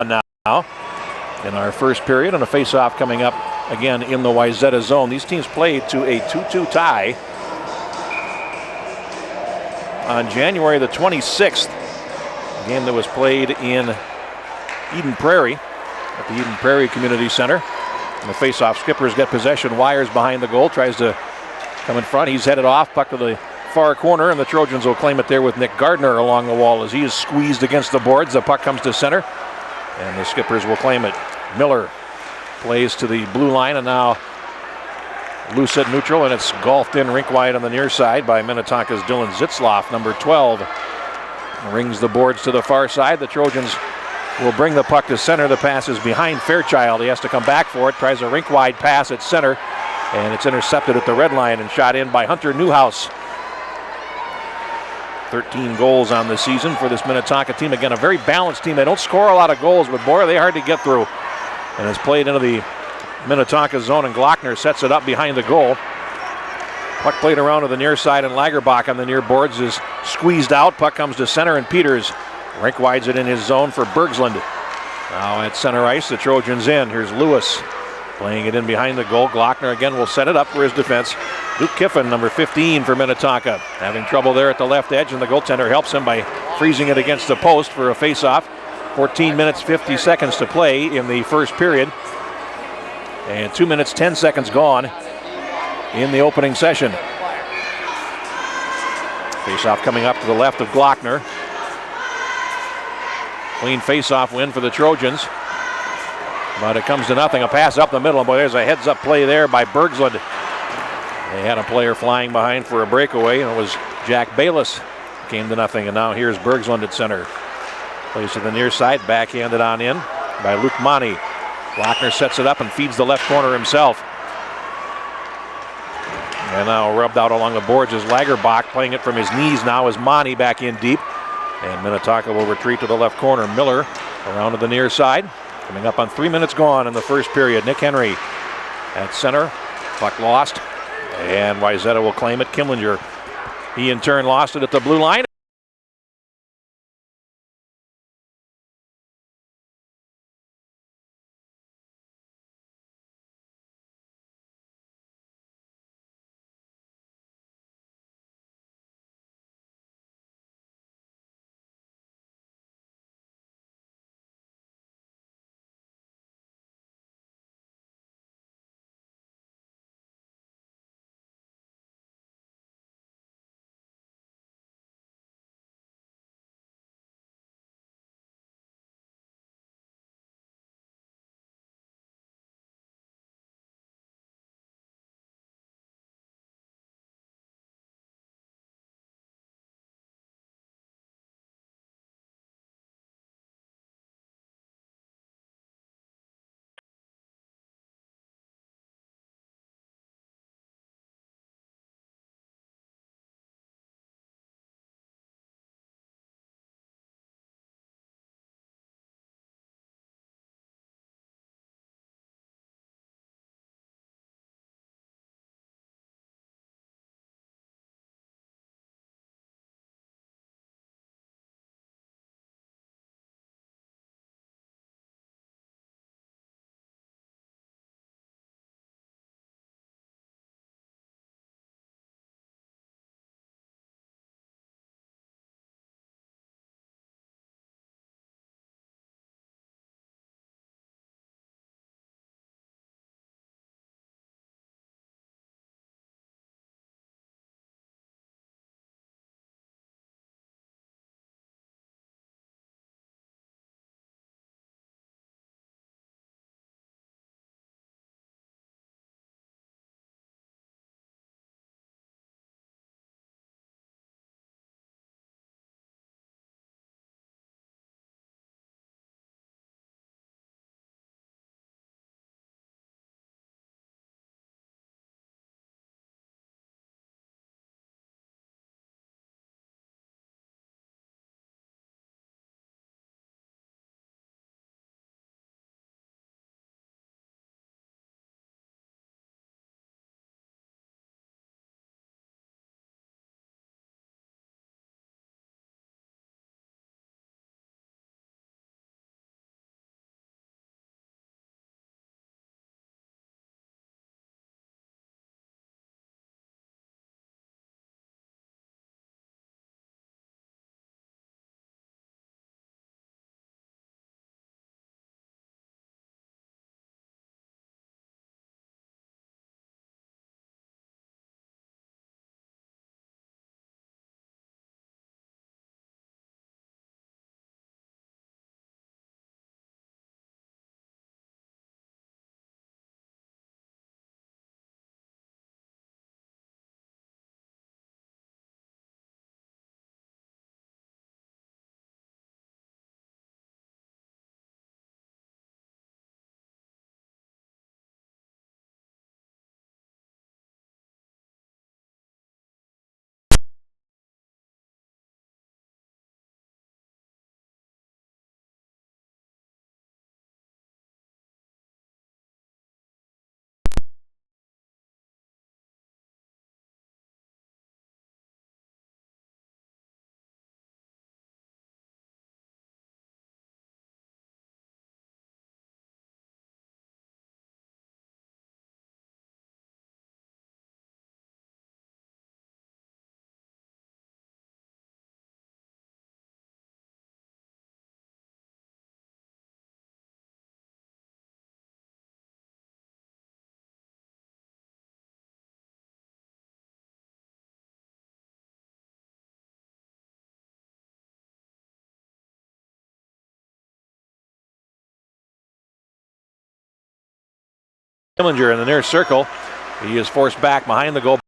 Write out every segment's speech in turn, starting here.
now in our first period, and a face-off coming up again in the Wayzata zone. These teams played to a 2-2 tie on January the 26th, a game that was played in Eden Prairie at the Eden Prairie Community Center. And the face-off, Skippers get possession, Wires behind the goal, tries to come in front. He's headed off, puck to the far corner, and the Trojans will claim it there with Nick Gardner along the wall as he is squeezed against the boards. The puck comes to center, and the Skippers will claim it. Miller plays to the blue line, and now loose at neutral, and it's golfed in rink wide on the near side by Minnetonka's Dylan Zitzloff, number 12. Rings the boards to the far side. The Trojans will bring the puck to center. The pass is behind Fairchild. He has to come back for it. Tries a rink-wide pass at center, and it's intercepted at the red line and shot in by Hunter Newhouse. 13 goals on the season for this Minnetonka team. Again, a very balanced team. They don't score a lot of goals, but boy, are they hard to get through. And it's played into the Minnetonka zone, and Glockner sets it up behind the goal. Puck played around to the near side, and Lagerbach on the near boards is squeezed out. Puck comes to center, and Peters rink wides it in his zone for Bergsland. Now at center ice, the Trojans in. Here's Lewis playing it in behind the goal. Glockner again will set it up for his defense. Luke Kiffin, number 15 for Minnetonka, having trouble there at the left edge, and the goaltender helps him by freezing it against the post for a face-off. 14 minutes, 50 seconds to play in the first period. And 2 minutes, 10 seconds gone in the opening session. Face-off coming up to the left of Glockner. Clean face-off win for the Trojans. But it comes to nothing. A pass up the middle. And boy, there's a heads-up play there by Bergsland. They had a player flying behind for a breakaway, and it was Jack Bayless. Came to nothing, and now here's Bergsland at center. Plays to the near side, backhanded on in by Luke Monty. Glockner sets it up and feeds the left corner himself. And now rubbed out along the boards is Lagerbach, playing it from his knees now as Monty back in deep. And Minnetonka will retreat to the left corner. Miller around to the near side. Coming up on 3 minutes gone in the first period. Nick Henry at center. Puck lost. And Wayzata will claim it. Kimlinger, he in turn lost it at the blue line. Killinger in the near circle. He is forced back behind the goal.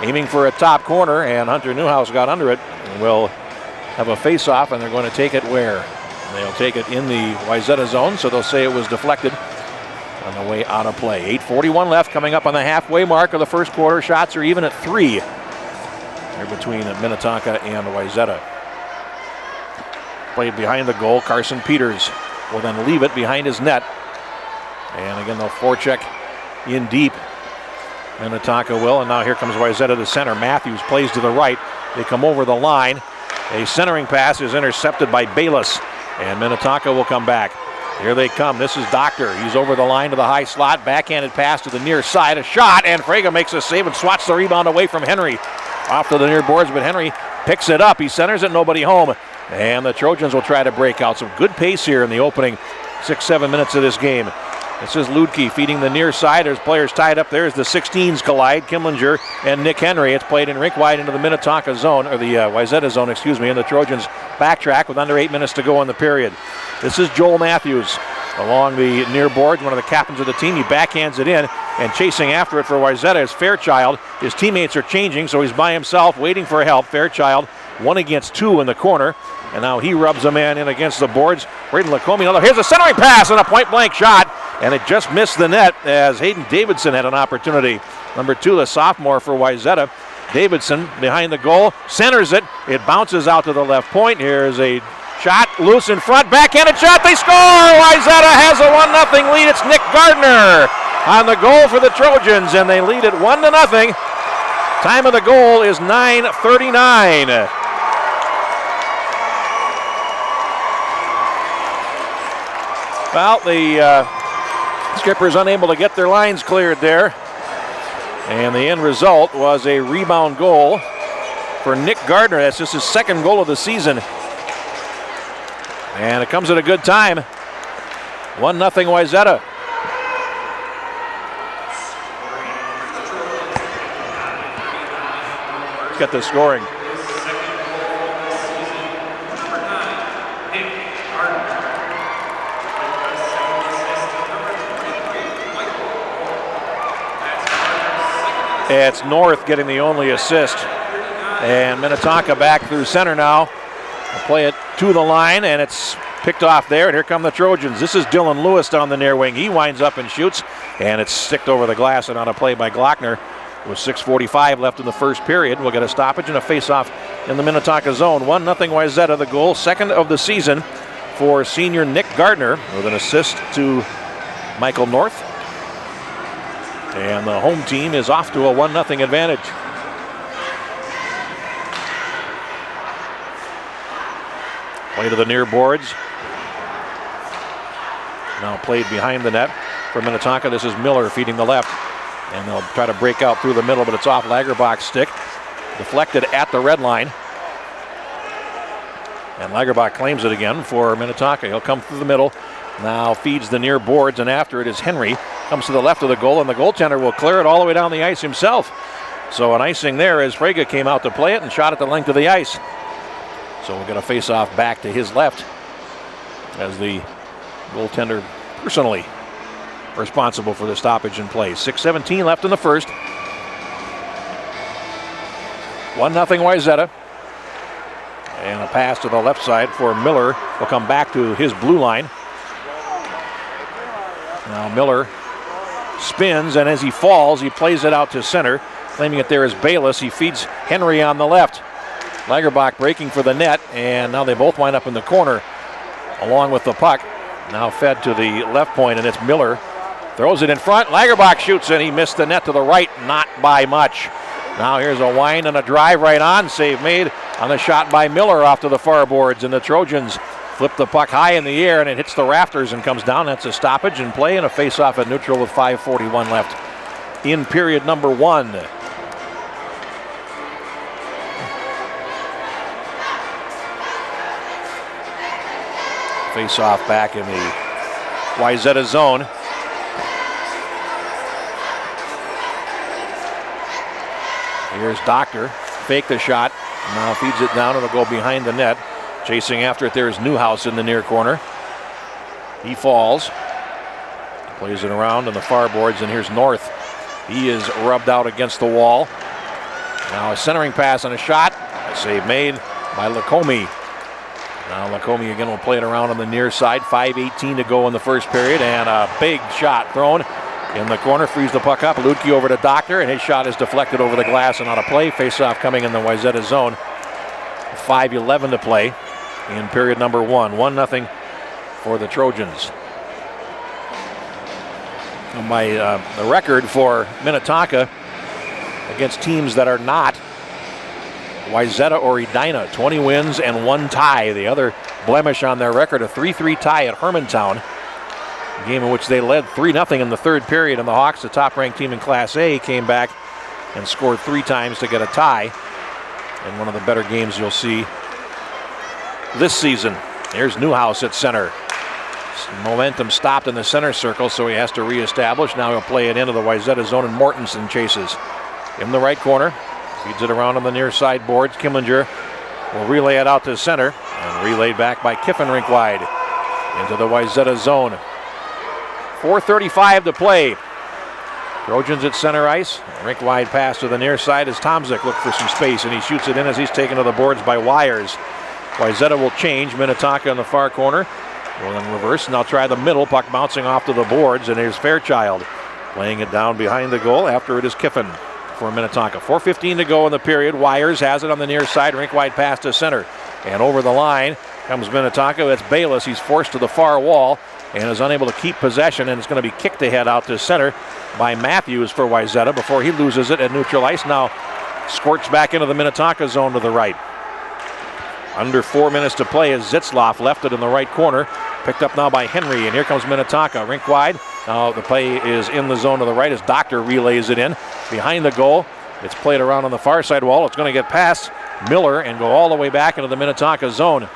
Aiming for a top corner, and Hunter Newhouse got under it. Will have a face-off, and they're going to take it where? They'll take it in the Wayzata zone, so they'll say it was deflected on the way out of play. 8:41 left, coming up on the halfway mark of the first quarter. Shots are even at 3. They're between Minnetonka and Wayzata. Played behind the goal. Carson Peters will then leave it behind his net. And again, they'll forecheck in deep. Minnetonka will, and now here comes Wayzata to center. Matthews plays to the right. They come over the line. A centering pass is intercepted by Bayless, and Minnetonka will come back. Here they come. This is Doctor. He's over the line to the high slot. Backhanded pass to the near side. A shot, and Fraga makes a save and swats the rebound away from Henry. Off to the near boards, but Henry picks it up. He centers it, nobody home. And the Trojans will try to break out. Some good pace here in the opening 6-7 minutes of this game. This is Ludke feeding the near side. There's players tied up there as the 16s collide. Kimlinger and Nick Henry. It's played in rink wide into the Minnetonka zone, or the Wayzata zone, excuse me, and the Trojans backtrack with under 8 minutes to go in the period. This is Joel Matthews along the near board, one of the captains of the team. He backhands it in, and chasing after it for Wayzata is Fairchild. His teammates are changing, so he's by himself waiting for help. Fairchild 1 against 2 in the corner, and now he rubs a man in against the boards. Braden Lacombe, here's a centering pass and a point-blank shot, and it just missed the net as Hayden Davidson had an opportunity. Number 2, the sophomore for Wayzata. Davidson behind the goal, centers it. It bounces out to the left point. Here's a shot, loose in front, backhanded shot, they score! Wayzata has a 1-0 lead. It's Nick Gardner on the goal for the Trojans, and they lead it 1-0. Time of the goal is 9:39. Well, the Skippers unable to get their lines cleared there. And the end result was a rebound goal for Nick Gardner. That's just his second goal of the season. And it comes at a good time. 1-0 Wayzata. Let's get the scoring. It's North getting the only assist. And Minnetonka back through center now. They'll play it to the line, and it's picked off there, and here come the Trojans. This is Dylan Lewis down the near wing. He winds up and shoots, and it's sticked over the glass and on a play by Glockner. With 6:45 left in the first period, we'll get a stoppage and a face-off in the Minnetonka zone. 1-0 Wayzata, the goal, second of the season for senior Nick Gardner, with an assist to Michael North. And the home team is off to a 1-0 advantage. Play to the near boards. Now played behind the net for Minnetonka. This is Miller feeding the left. And they'll try to break out through the middle, but it's off Lagerbach's stick. Deflected at the red line. And Lagerbach claims it again for Minnetonka. He'll come through the middle. Now feeds the near boards, and after it is Henry. Comes to the left of the goal, and the goaltender will clear it all the way down the ice himself. So an icing there as Frege came out to play it and shot at the length of the ice. So we'll get a face-off back to his left as the goaltender personally responsible for the stoppage in play. 6:17 left in the first. 1-0 Wayzata. And a pass to the left side for Miller. Will come back to his blue line. Now Miller spins, and as he falls, he plays it out to center. Claiming it there is Bayless. He feeds Henry on the left. Lagerbach breaking for the net, and now they both wind up in the corner along with the puck. Now fed to the left point, and it's Miller. Throws it in front. Lagerbach shoots, and he missed the net to the right, not by much. Now here's a wind and a drive right on. Save made on the shot by Miller off to the far boards, and the Trojans flip the puck high in the air, and it hits the rafters and comes down. That's a stoppage in play and a face-off at neutral with 5:41 left in period number 1. Face-off back in the Wayzata zone. Here's Doctor, fake the shot, now feeds it down, it'll go behind the net. Chasing after it, there's Newhouse in the near corner. He falls, plays it around on the far boards, and here's North. He is rubbed out against the wall. Now a centering pass and a shot, a save made by Lacombe. Now Lacombe again will play it around on the near side. 5:18 to go in the first period, and a big shot thrown in the corner, frees the puck up. Ludke over to Doctor, and his shot is deflected over the glass and out of play. Face-off coming in the Wayzata zone. 5:11 to play in period number 1. 1-0 for the Trojans. The record for Minnetonka against teams that are not Wayzata or Edina, 20 wins and 1 tie. The other blemish on their record, a 3-3 tie at Hermantown. A game in which they led 3-0 in the third period, and the Hawks, the top-ranked team in Class A, came back and scored 3 times to get a tie. In one of the better games you'll see this season. Here's Newhouse at center. Momentum stopped in the center circle, so he has to reestablish. Now he'll play it into the Wayzata zone, and Mortensen chases. In the right corner, feeds it around on the near side boards. Kimlinger will relay it out to center, and relayed back by Kiffin rink wide into the Wayzata zone. 4:35 to play. Trojans at center ice. Rink wide pass to the near side as Tomczyk looked for some space, and he shoots it in as he's taken to the boards by Wires. Wayzata will change. Minnetonka in the far corner. Will then reverse, and they'll try the middle. Puck bouncing off to the boards, and here's Fairchild laying it down behind the goal. After it is Kiffin for Minnetonka. 4:15 to go in the period. Wires has it on the near side. Rink wide pass to center. And over the line comes Minnetonka. That's Bayless. He's forced to the far wall and is unable to keep possession, and it's going to be kicked ahead out to center by Matthews for Wayzata before he loses it at neutral ice. Now squirts back into the Minnetonka zone to the right. Under 4 minutes to play as Zitzloff left it in the right corner. Picked up now by Henry, and here comes Minnetonka. Rink wide. Now the play is in the zone to the right as Doctor relays it in. Behind the goal, it's played around on the far side wall. It's going to get past Miller and go all the way back into the Minnetonka zone.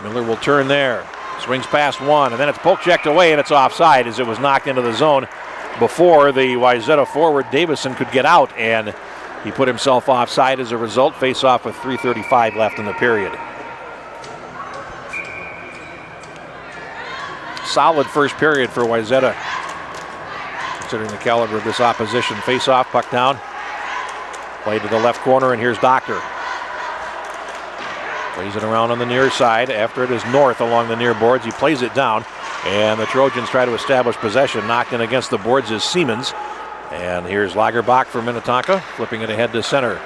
Miller will turn there. Swings past one, and then it's poke checked away, and it's offside as it was knocked into the zone before the Wayzata forward Davison could get out, and he put himself offside as a result. Face off with 3:35 left in the period. Solid first period for Wayzata, considering the caliber of this opposition. Face off, puck down. Play to the left corner, and here's Doctor. Plays it around on the near side. After it is North along the near boards. He plays it down, and the Trojans try to establish possession. Knocked in against the boards is Siemens. And here's Lagerbach for Minnetonka, flipping it ahead to center.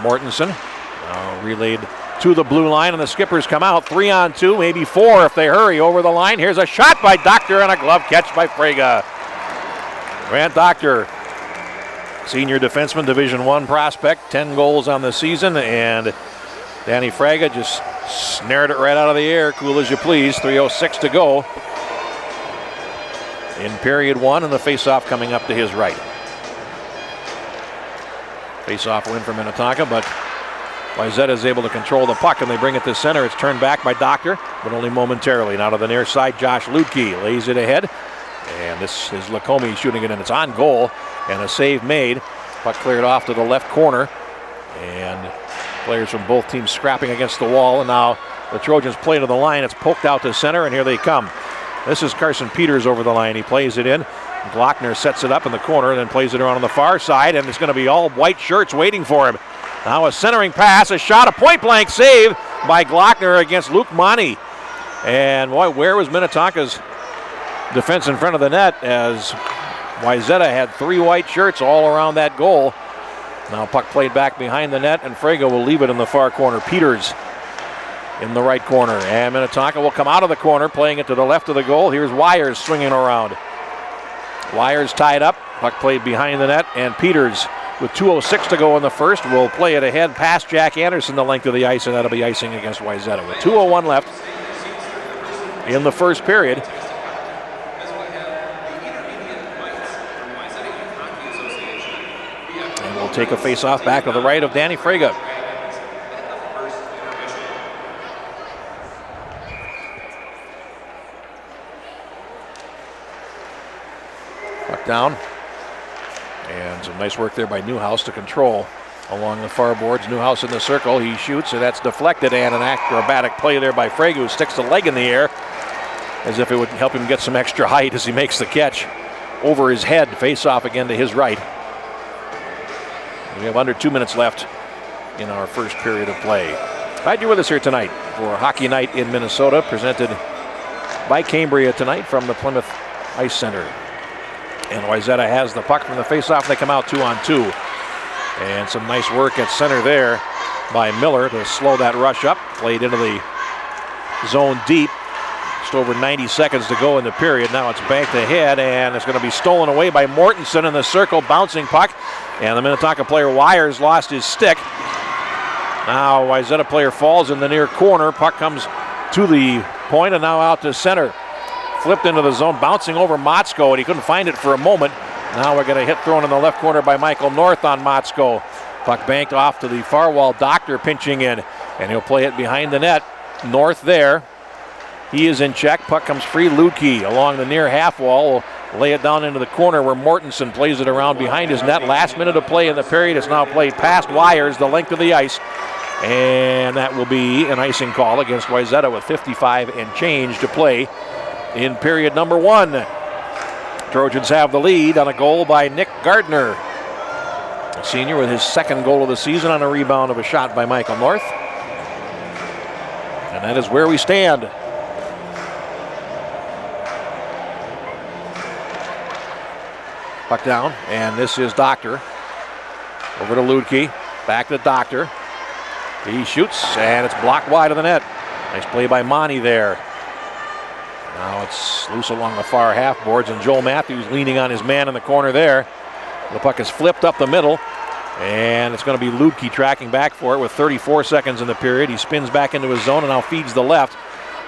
Mortensen relayed to the blue line, and the skippers come out. 3-on-2, maybe 4 if they hurry over the line. Here's a shot by Doctor and a glove catch by Frege. Grant Doctor, senior defenseman, Division I prospect, 10 goals on the season, and Danny Frege just snared it right out of the air, cool as you please. 3:06 to go in period 1, and the faceoff coming up to his right. Faceoff win for Minnetonka, but Wayzata is able to control the puck, and they bring it to center. It's turned back by Doctor, but only momentarily. Now to the near side, Josh Ludke lays it ahead, and this is Lacombe shooting it in. It's on goal, and a save made. Puck cleared off to the left corner, and players from both teams scrapping against the wall, and now the Trojans play to the line. It's poked out to center, and here they come. This is Carson Peters over the line. He plays it in. Glockner sets it up in the corner and then plays it around on the far side, and it's going to be all white shirts waiting for him. Now a centering pass, a shot, a point-blank save by Glockner against Luke Monty. And boy, where was Minnetonka's defense in front of the net as Wayzata had 3 white shirts all around that goal. Now puck played back behind the net, and Frege will leave it in the far corner. Peters in the right corner, and Minnetonka will come out of the corner, playing it to the left of the goal. Here's Wires swinging around. Wires tied up, puck played behind the net, and Peters, with 2:06 to go in the first, will play it ahead past Jack Anderson the length of the ice, and that'll be icing against Wayzata. With 2:01 left in the first period. And we'll take a face-off back to the right of Danny Frege. Puck down. And some nice work there by Newhouse to control along the far boards. Newhouse in the circle. He shoots, and that's deflected, and an acrobatic play there by Frege, who sticks the leg in the air as if it would help him get some extra height as he makes the catch over his head. Face off again to his right. We have under 2 minutes left in our first period of play. Glad you're with us here tonight for Hockey Night in Minnesota, presented by Cambria tonight from the Plymouth Ice Center. And Wayzata has the puck from the faceoff. They come out 2-on-2. And some nice work at center there by Miller to slow that rush up. Played into the zone deep. Just over 90 seconds to go in the period. Now it's banked ahead, and it's going to be stolen away by Mortensen in the circle. Bouncing puck. And the Minnetonka player Wires lost his stick. Now Wayzata player falls in the near corner. Puck comes to the point and now out to center. Flipped into the zone, bouncing over Motzko, and he couldn't find it for a moment. Now we're going to hit thrown in the left corner by Michael North on Motzko. Puck banked off to the far wall. Doctor pinching in, and he'll play it behind the net. North there. He is in check. Puck comes free. Ludke along the near half wall will lay it down into the corner where Mortensen plays it around behind his net. Last minute of play in the period. It's now played past Wires, the length of the ice. And that will be an icing call against Wayzata with 55 and change to play in period number 1. Trojans have the lead on a goal by Nick Gardner, a senior, with his second goal of the season on a rebound of a shot by Michael North. And that is where we stand. Puck down, and this is Doctor. Over to Ludke, back to Doctor. He shoots, and it's blocked wide of the net. Nice play by Monty there. Now it's loose along the far half boards, and Joel Matthews leaning on his man in the corner there. The puck is flipped up the middle, and it's going to be Ludke tracking back for it with 34 seconds in the period. He spins back into his zone and now feeds the left,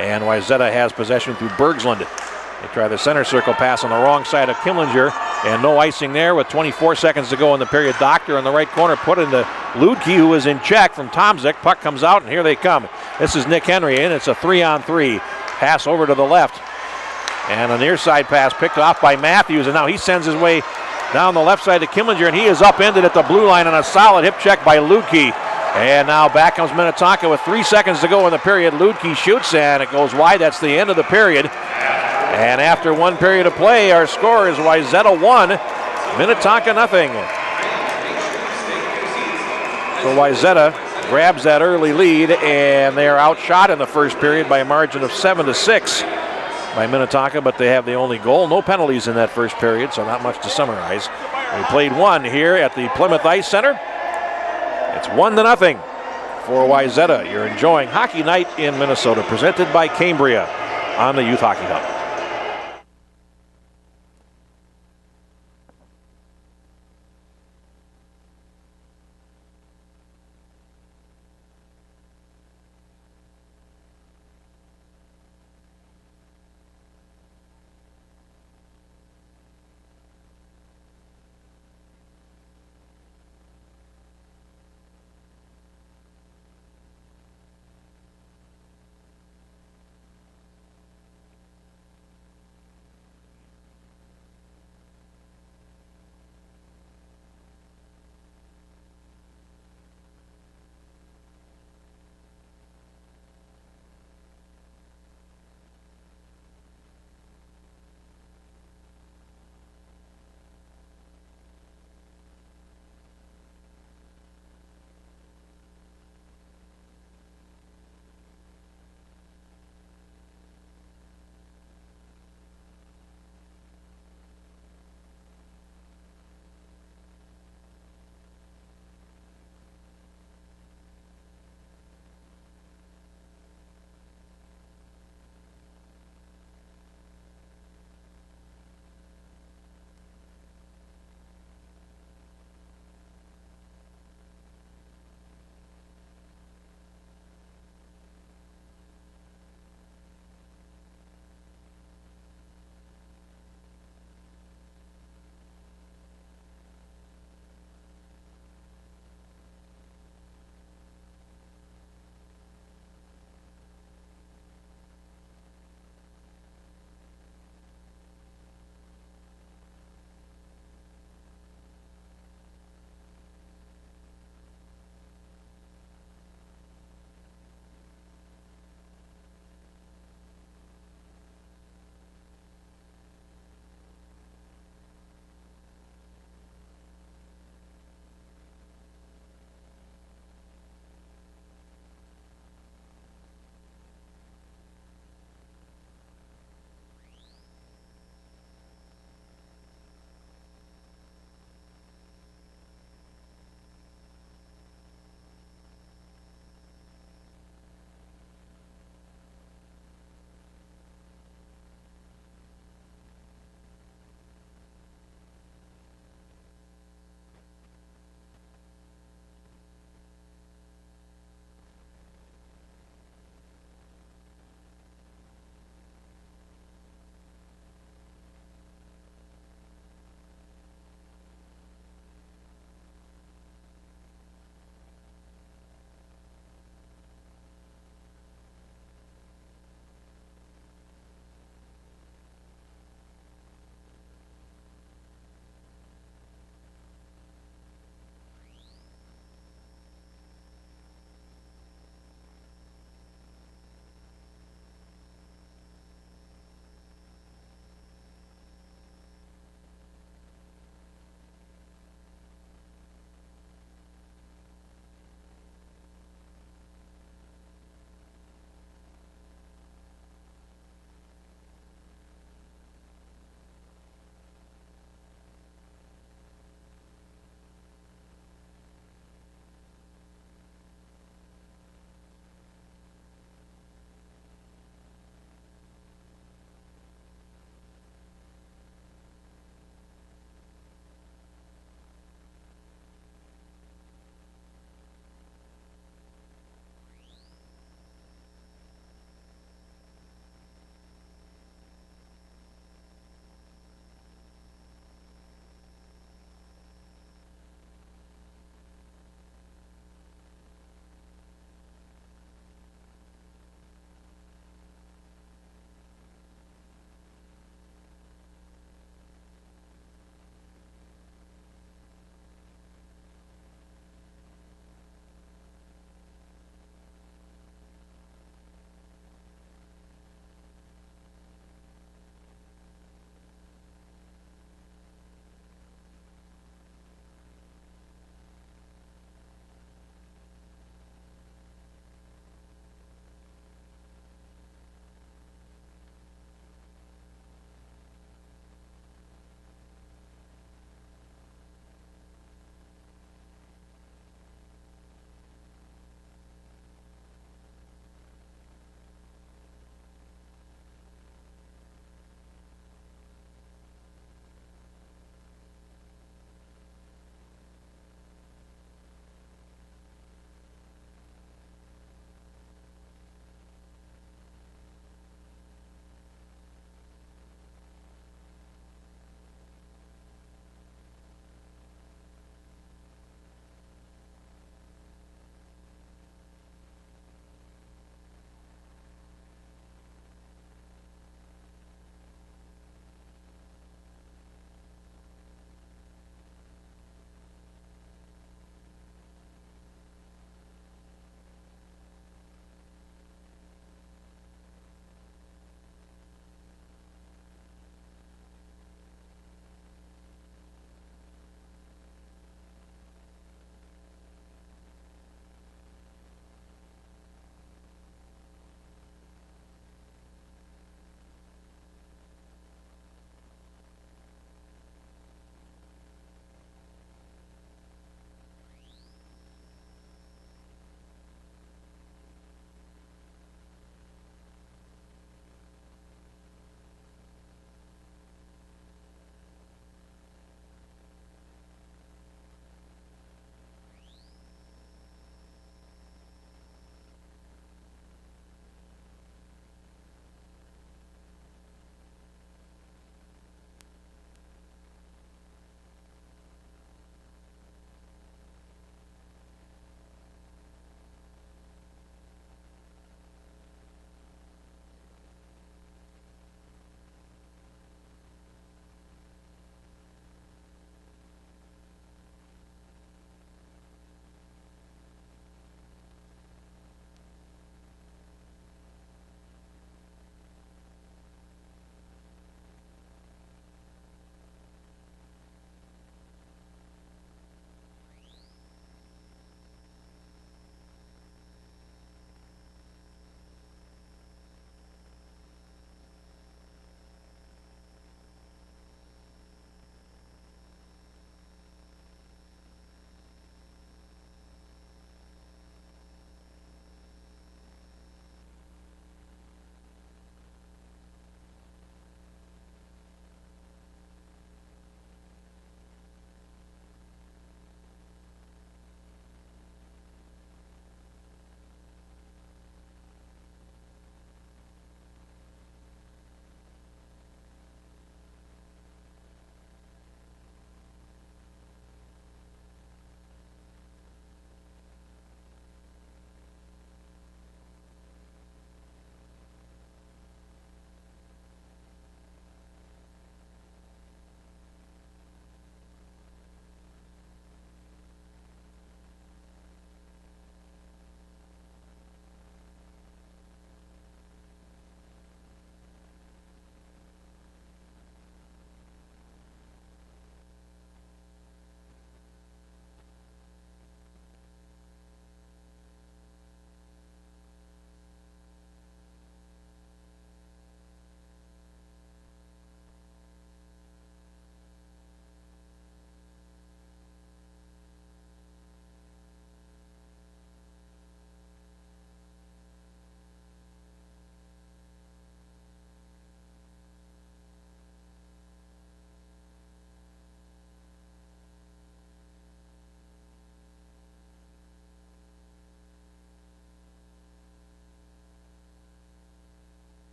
and Wayzata has possession through Bergslund. They try the center circle pass on the wrong side of Kimlinger, and no icing there with 24 seconds to go in the period. Doctor in the right corner put into Ludke, who is in check from Tomzik. Puck comes out, and here they come. This is Nick Henry, and it's a 3-on-3. Pass over to the left, and a near side pass picked off by Matthews, and now he sends his way down the left side to Kimlinger, and he is upended at the blue line on a solid hip check by Ludke. And now back comes Minnetonka with 3 seconds to go in the period. Ludke shoots, and it goes wide. That's the end of the period. And after 1 period of play, our score is Wayzata 1, Minnetonka nothing. So Wayzata grabs that early lead, and they are outshot in the first period by a margin of 7-6. by Minnetonka, but they have the only goal. No penalties in that first period, so not much to summarize. We played one here at the Plymouth Ice Center. It's 1-0 for Wayzata. You're enjoying Hockey Night in Minnesota, presented by Cambria on the Youth Hockey Hub.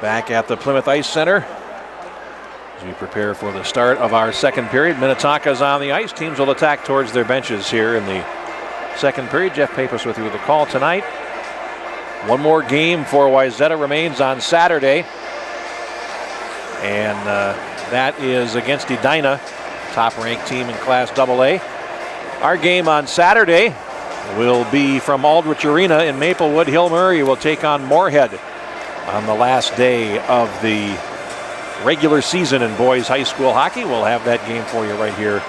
back at the Plymouth Ice Center as we prepare for the start of our second period. Minnetonka's on the ice. Teams will attack towards their benches here in the second period. Jeff Pappas with you with the call tonight. One more game for Wayzata remains on Saturday, and that is against Edina, top-ranked team in Class AA. Our game on Saturday will be from Aldrich Arena in Maplewood. Hill Murray will take on Moorhead on the last day of the regular season in boys high school hockey. We'll have that game for you right here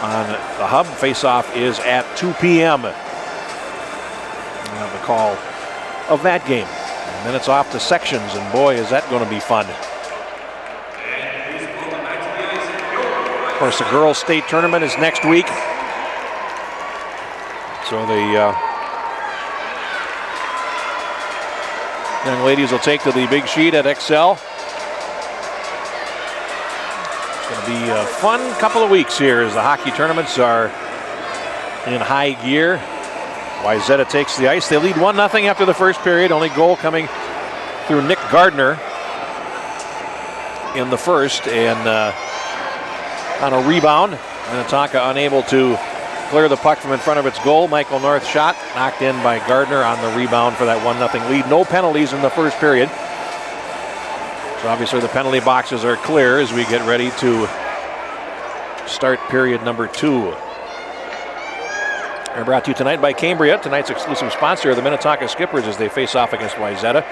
on the Hub. Face-off is at 2 p.m. We'll have the call of that game. And then it's off to sections, and boy, is that going to be fun. Of course, the girls' state tournament is next week. So the young ladies will take to the big sheet at Excel. It's going to be a fun couple of weeks here as the hockey tournaments are in high gear. Wayzata takes the ice. They lead 1-0 after the first period. Only goal coming through Nick Gardner in the first. And on a rebound, Minnetonka unable to clear the puck from in front of its goal. Michael North shot knocked in by Gardner on the rebound for that 1-0 lead. No penalties in the first period. So obviously the penalty boxes are clear as we get ready to start period number 2. We're brought to you tonight by Cambria, tonight's exclusive sponsor of the Minnetonka Skippers as they face off against Wayzata.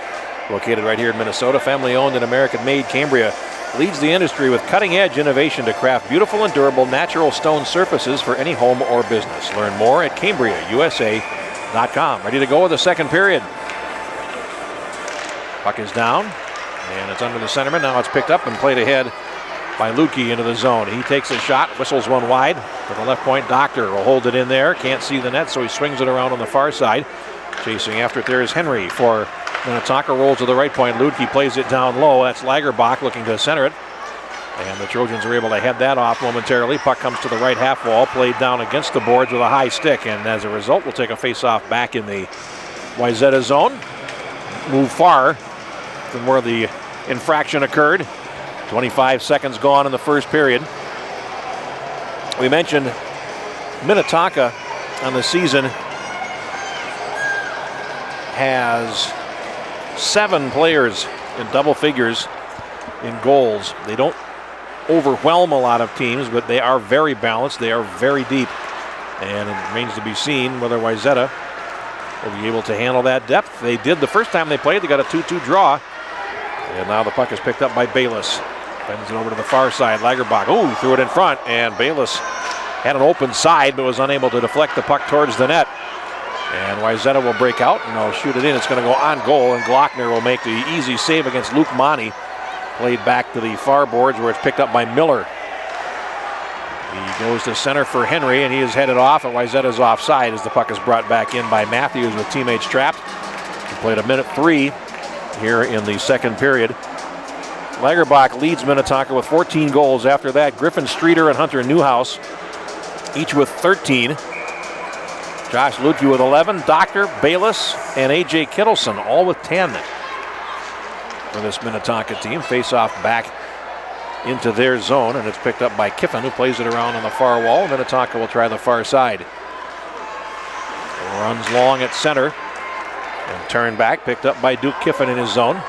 Located right here in Minnesota, family-owned and American-made, Cambria leads the industry with cutting-edge innovation to craft beautiful and durable natural stone surfaces for any home or business. Learn more at CambriaUSA.com. Ready to go with the second period. Puck is down, and it's under the centerman. Now it's picked up and played ahead by Lukey into the zone. He takes a shot, whistles one wide. For the left point, Doctor will hold it in there. Can't see the net, so he swings it around on the far side. Chasing after it there is Henry for Minnetonka. Rolls to the right point. Ludke plays it down low. That's Lagerbach looking to center it. And the Trojans are able to head that off momentarily. Puck comes to the right half wall, played down against the boards with a high stick. And as a result, we'll take a face-off back in the Wayzata zone. Move far from where the infraction occurred. 25 seconds gone in the first period. We mentioned Minnetonka on the season has 7 players in double figures in goals. They don't overwhelm a lot of teams, but they are very balanced. They are very deep. And it remains to be seen whether Wayzata will be able to handle that depth. They did the first time they played. They got a 2-2 draw. And now the puck is picked up by Bayless. Bends it over to the far side. Lagerbach, threw it in front. And Bayless had an open side, but was unable to deflect the puck towards the net. And Wayzata will break out, and they'll shoot it in. It's going to go on goal, and Glockner will make the easy save against Luke Monty. Played back to the far boards where it's picked up by Miller. He goes to center for Henry, and he is headed off, and Wayzata's offside as the puck is brought back in by Matthews with teammates trapped. He played 1:03 here in the second period. Lagerbach leads Minnetonka with 14 goals. After that, Griffin Streeter and Hunter Newhouse, each with 13. Josh Lutke with 11. Doctor, Bayless, and A.J. Kittleson all with 10 for this Minnetonka team. Face-off back into their zone, and it's picked up by Kiffin, who plays it around on the far wall. Minnetonka will try the far side. Runs long at center and turned back, picked up by Duke Kiffin in his zone.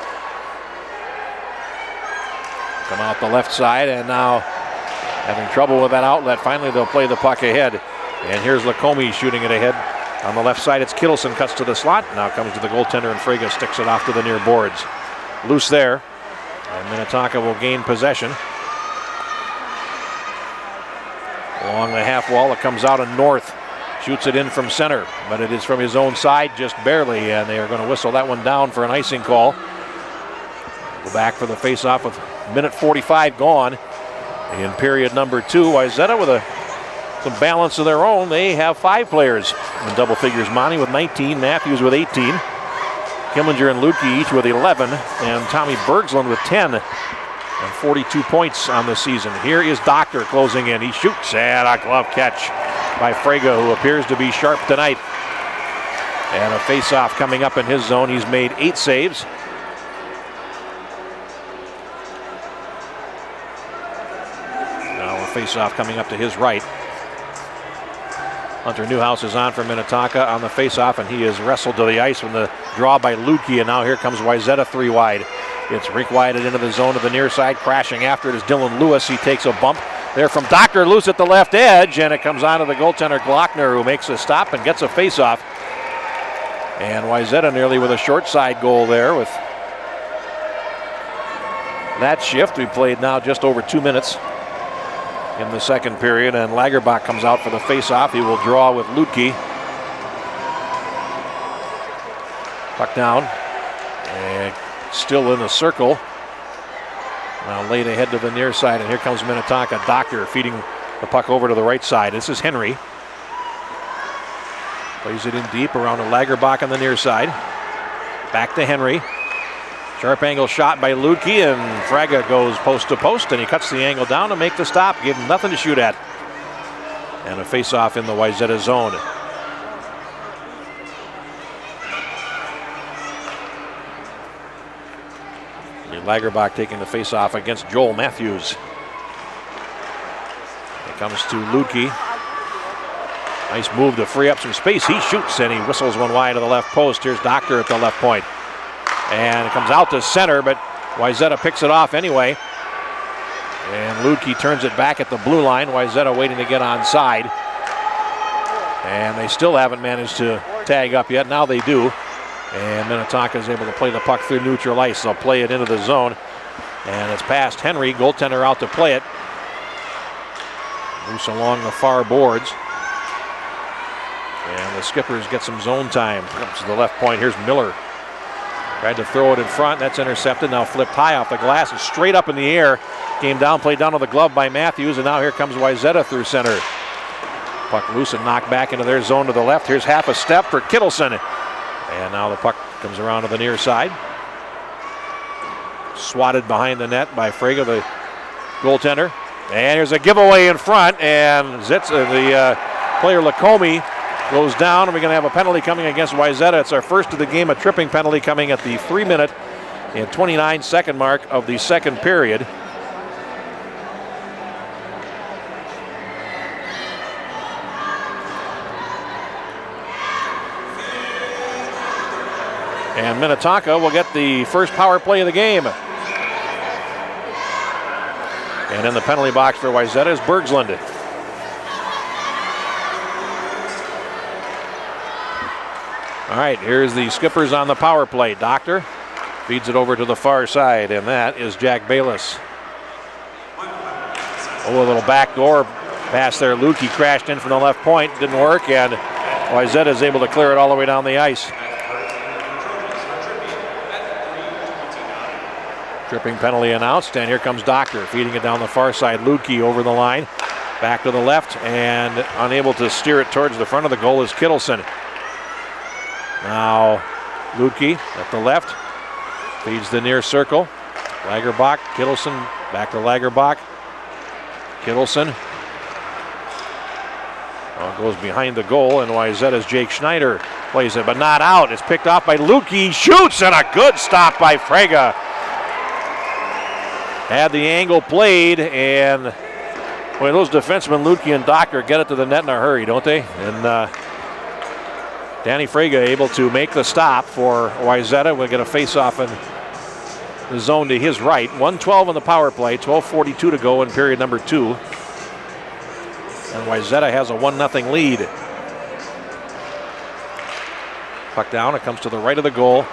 Come out the left side, and now having trouble with that outlet. Finally, they'll play the puck ahead. And here's Lacombe shooting it ahead. On the left side, it's Kittleson, cuts to the slot. Now comes to the goaltender, and Frege sticks it off to the near boards. Loose there, and Minnetonka will gain possession. Along the half wall, it comes out and North shoots it in from center, but it is from his own side just barely, and they are going to whistle that one down for an icing call. Go back for the face-off with 1:45 gone in period number 2. Wayzata with some balance of their own. They have 5 players in double figures. Monty with 19, Matthews with 18, Kimlinger and Lutke each with 11, and Tommy Bergsland with 10 and 42 points on the season. Here is Doctor closing in. He shoots, and a glove catch by Frege, who appears to be sharp tonight. And a face-off coming up in his zone. He's made 8 saves. faceoff coming up to his right. Hunter Newhouse is on for Minnetonka on the faceoff, and he is wrestled to the ice from the draw by Lukey, and now here comes Wyzetta 3 wide. It's rink wide into the zone to the near side. Crashing after it is Dylan Lewis. He takes a bump there from Doctor, loose at the left edge, and it comes onto the goaltender Glockner, who makes a stop and gets a faceoff. And Wyzetta nearly with a short side goal there with that shift. We played now just over 2 minutes in the second period, and Lagerbach comes out for the faceoff. He will draw with Lutke. Puck down, and still in the circle. Now laid ahead to the near side, and here comes Minnetonka. Doctor feeding the puck over to the right side. This is Henry. Plays it in deep around to Lagerbach on the near side. Back to Henry. Sharp angle shot by Lutke, and Fraga goes post to post, and he cuts the angle down to make the stop. Give him nothing to shoot at. And a face-off in the Wyzetta zone. Lagerbach taking the face-off against Joel Matthews. It comes to Lutke. Nice move to free up some space. He shoots, and he whistles one wide to the left post. Here's Doctor at the left point. And it comes out to center, but Wyzetta picks it off anyway. And Lutke turns it back at the blue line. Wyzetta waiting to get onside. And they still haven't managed to tag up yet. Now they do. And Minnetonka is able to play the puck through neutral ice. They'll play it into the zone. And it's past Henry. Goaltender out to play it. Loose along the far boards. And the Skippers get some zone time. Comes to the left point. Here's Miller. Tried to throw it in front. That's intercepted. Now flipped high off the glass and straight up in the air. Came down, played down to the glove by Matthews. And now here comes Wyzetta through center. Puck loose and knocked back into their zone to the left. Here's half a step for Kittleson. And now the puck comes around to the near side. Swatted behind the net by Fraga, the goaltender. And here's a giveaway in front. And the player Lacombe goes down, and we're going to have a penalty coming against Wyzetta. It's our first of the game, a tripping penalty coming at the 3-minute and 29-second mark of the second period. And Minnetonka will get the first power play of the game. And in the penalty box for Wyzetta is Bergsland. All right, here's the Skippers on the power play. Doctor feeds it over to the far side, and that is Jack Bayless. Oh, a little backdoor pass there. Lukey crashed in from the left point. Didn't work, and Wyzetta is able to clear it all the way down the ice. Tripping penalty announced, and here comes Doctor feeding it down the far side. Lutke over the line, back to the left, and unable to steer it towards the front of the goal is Kittleson. Now Lutke at the left, feeds the near circle. Lagerbach, Kittleson, back to Lagerbach. Kittleson goes behind the goal, and Wyzetta's Jake Schneider plays it, but not out. It's picked off by Lutke, shoots, and a good stop by Fraga. Had the angle played, and boy, those defensemen, Lutke and Doctor, get it to the net in a hurry, don't they? And Danny Fraga able to make the stop for Wyzetta. We'll get a face-off in the zone to his right. 1:12 on the power play, 12:42 to go in period number 2. And Wyzetta has a 1-0 lead. Puck down, it comes to the right of the goal.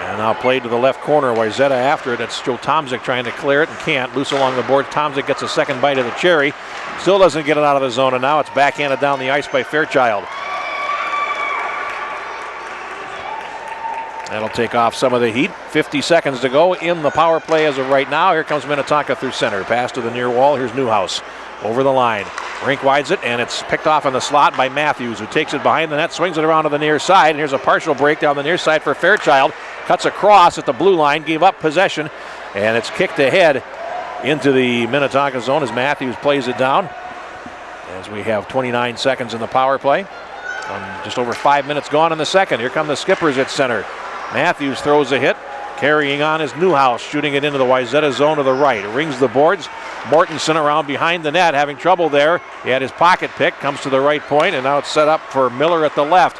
And now played to the left corner. Wyzetta after it. It's Joe Tomczyk trying to clear it and can't. Loose along the board. Tomczyk gets a second bite of the cherry. Still doesn't get it out of the zone, and now it's backhanded down the ice by Fairchild. That'll take off some of the heat. 50 seconds to go in the power play as of right now. Here comes Minnetonka through center. Pass to the near wall. Here's Newhouse over the line. Rink wides it, and it's picked off in the slot by Matthews, who takes it behind the net, swings it around to the near side. And here's a partial break down the near side for Fairchild. Cuts across at the blue line, gave up possession, and it's kicked ahead into the Minnetonka zone as Matthews plays it down. As we have 29 seconds in the power play. Just over 5 minutes gone in the second. Here come the Skippers at center. Matthews throws a hit. Carrying on is Newhouse, shooting it into the Wayzata zone to the right. It rings the boards. Mortensen around behind the net, having trouble there. He had his pocket pick, comes to the right point, and now it's set up for Miller at the left.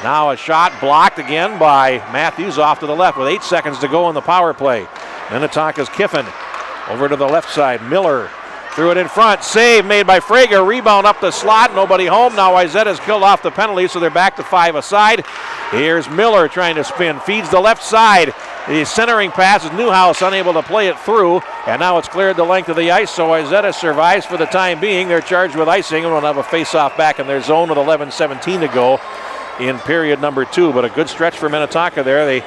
Now a shot blocked again by Matthews off to the left with 8 seconds to go in the power play. Minnetonka's Kiffin over to the left side. Miller threw it in front. Save made by Fraga. Rebound up the slot. Nobody home. Now Wayzata's killed off the penalty, so they're back to 5 aside. Here's Miller trying to spin. Feeds the left side. The centering pass is Newhouse unable to play it through. And now it's cleared the length of the ice, so Wayzata survives for the time being. They're charged with icing and will have a face-off back in their zone with 11:17 to go in period number 2. But a good stretch for Minnetonka there. They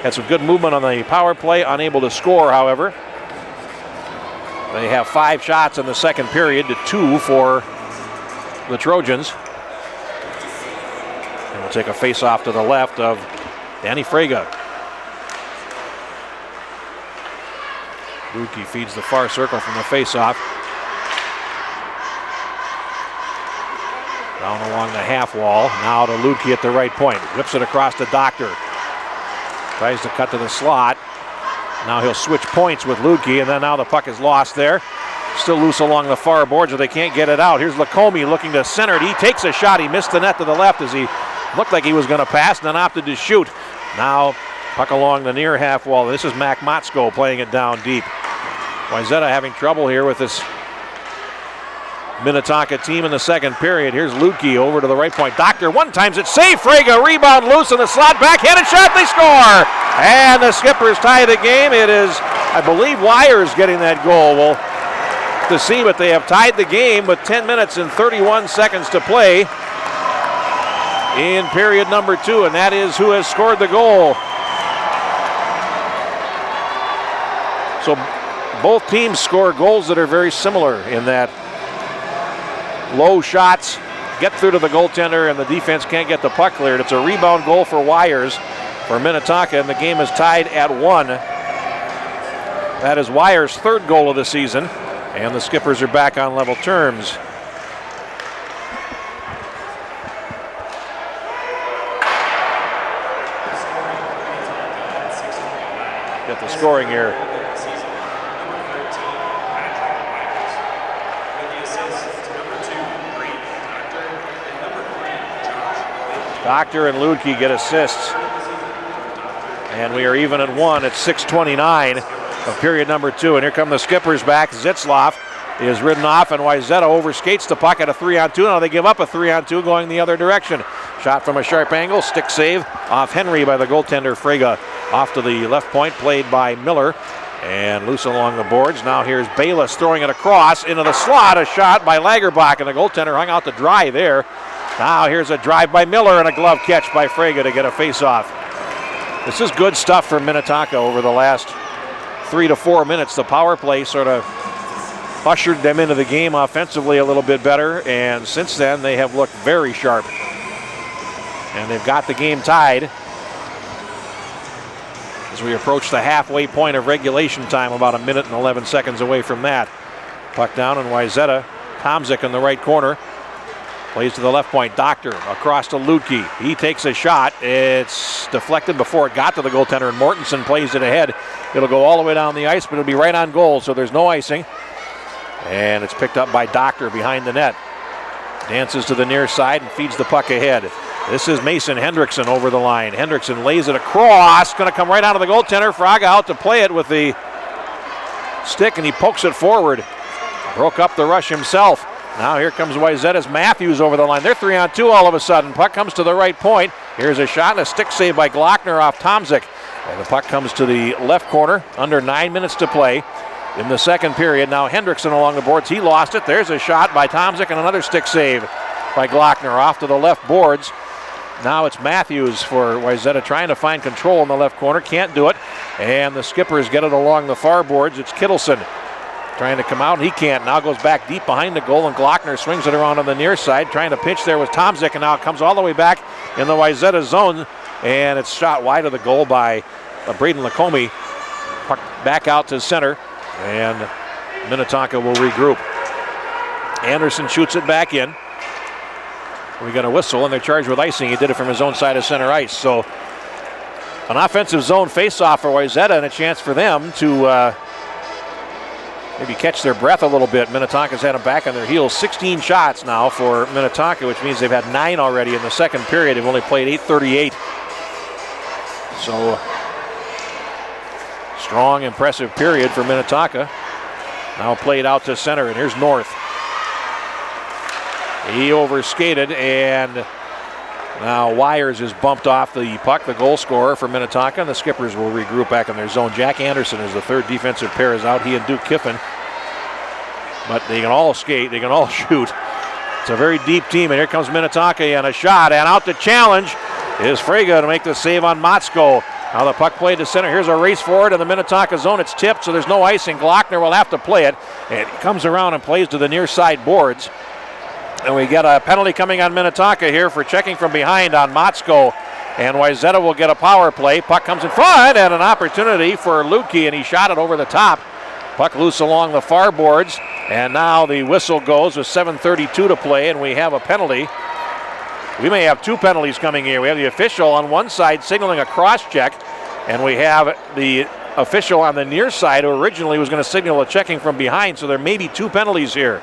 had some good movement on the power play. Unable to score, however. They have 5 shots in the second period to 2 for the Trojans. And we'll take a face-off to the left of Danny Fraga. Lutke feeds the far circle from the face-off. Down along the half wall. Now to Lutke at the right point. Whips it across to Doctor. Tries to cut to the slot. Now he'll switch points with Lutke, and then now the puck is lost there. Still loose along the far boards, so they can't get it out. Here's Lacombe looking to center it. He takes a shot. He missed the net to the left as he looked like he was going to pass and then opted to shoot. Now puck along the near half wall. This is Mac Motzko playing it down deep. Wayzata having trouble here with this Minnetonka team in the second period. Here's Lutke over to the right point. Doctor one-times it. Save. Fraga rebound loose in the slot. Backhanded shot. They score. And the Skippers tie the game. It is, I believe, Wyers getting that goal. We'll to see, but they have tied the game with 10 minutes and 31 seconds to play in period number 2, and that is who has scored the goal. So both teams score goals that are very similar in that low shots get through to the goaltender and the defense can't get the puck cleared. It's a rebound goal for Wyers for Minnetonka, and the game is tied at 1. That is Wyers' 3rd goal of the season, and the Skippers are back on level terms. Get the scoring here. Doctor and Lutke get assists. And we are even at 1 at 6:29 of period number 2. And here come the Skippers back. Zitzloff is ridden off, and Wayzata overskates the puck at a 3-on-2. Now they give up a 3-on-2 going the other direction. Shot from a sharp angle. Stick save off Henry by the goaltender Fraga. Off to the left point, played by Miller. And loose along the boards. Now here's Bayless throwing it across into the slot. A shot by Lagerbach, and the goaltender hung out to dry there. Now here's a drive by Miller and a glove catch by Fraga to get a face-off. This is good stuff for Minnetonka over the last 3 to 4 minutes. The power play sort of ushered them into the game offensively a little bit better, and since then they have looked very sharp. And they've got the game tied as we approach the halfway point of regulation time, about 1 minute and 11 seconds away from that. Puck down and Wayzata. Tomzik in the right corner. Plays to the left point. Doctor across to Lutke. He takes a shot. It's deflected before it got to the goaltender, and Mortensen plays it ahead. It'll go all the way down the ice, but it'll be right on goal, so there's no icing. And it's picked up by Doctor behind the net. Dances to the near side and feeds the puck ahead. This is Mason Hendrickson over the line. Hendrickson lays it across. Going to come right out of the goaltender. Fraga out to play it with the stick, and he pokes it forward. Broke up the rush himself. Now here comes Wayzata's Matthews over the line. They're 3-on-2 all of a sudden. Puck comes to the right point. Here's a shot and a stick save by Glockner off Tomzik. And the puck comes to the left corner. Under 9 minutes to play in the second period. Now Hendrickson along the boards. He lost it. There's a shot by Tomzik and another stick save by Glockner off to the left boards. Now it's Matthews for Wayzata trying to find control in the left corner. Can't do it. And the Skippers get it along the far boards. It's Kittleson trying to come out, and he can't. Now goes back deep behind the goal, and Glockner swings it around on the near side. Trying to pinch there with Tomzik, and now it comes all the way back in the Wayzata zone, and it's shot wide of the goal by Braden Lacombe. Puck back out to center, and Minnetonka will regroup. Anderson shoots it back in. We got a whistle, and they're charged with icing. He did it from his own side of center ice. So An offensive zone face-off for Wayzata and a chance for them to maybe catch their breath a little bit. Minnetonka's had them back on their heels. 16 shots now for Minnetonka, which means they've had 9 already in the second period. They've only played 8:38. So, strong, impressive period for Minnetonka. Now played out to center, and here's North. He overskated, and now Wires is bumped off the puck, the goal scorer for Minnetonka, and the Skippers will regroup back in their zone. Jack Anderson is the third defensive pair is out, he and Duke Kiffin. But they can all skate, they can all shoot. It's a very deep team, and here comes Minnetonka and a shot, and out to challenge is Frega to make the save on Motzko. Now the puck played to center. Here's a race forward in the Minnetonka zone. It's tipped, so there's no icing. Glockner will have to play it. It comes around and plays to the near side boards. And we get a penalty coming on Minnetonka here for checking from behind on Motzko. And Wayzata will get a power play. Puck comes in front, and an opportunity for Lukey, and he shot it over the top. Puck loose along the far boards. And now the whistle goes with 7:32 to play, and we have a penalty. We may have 2 penalties coming here. We have the official on one side signaling a cross check, and we have the official on the near side who originally was going to signal a checking from behind, so there may be 2 penalties here.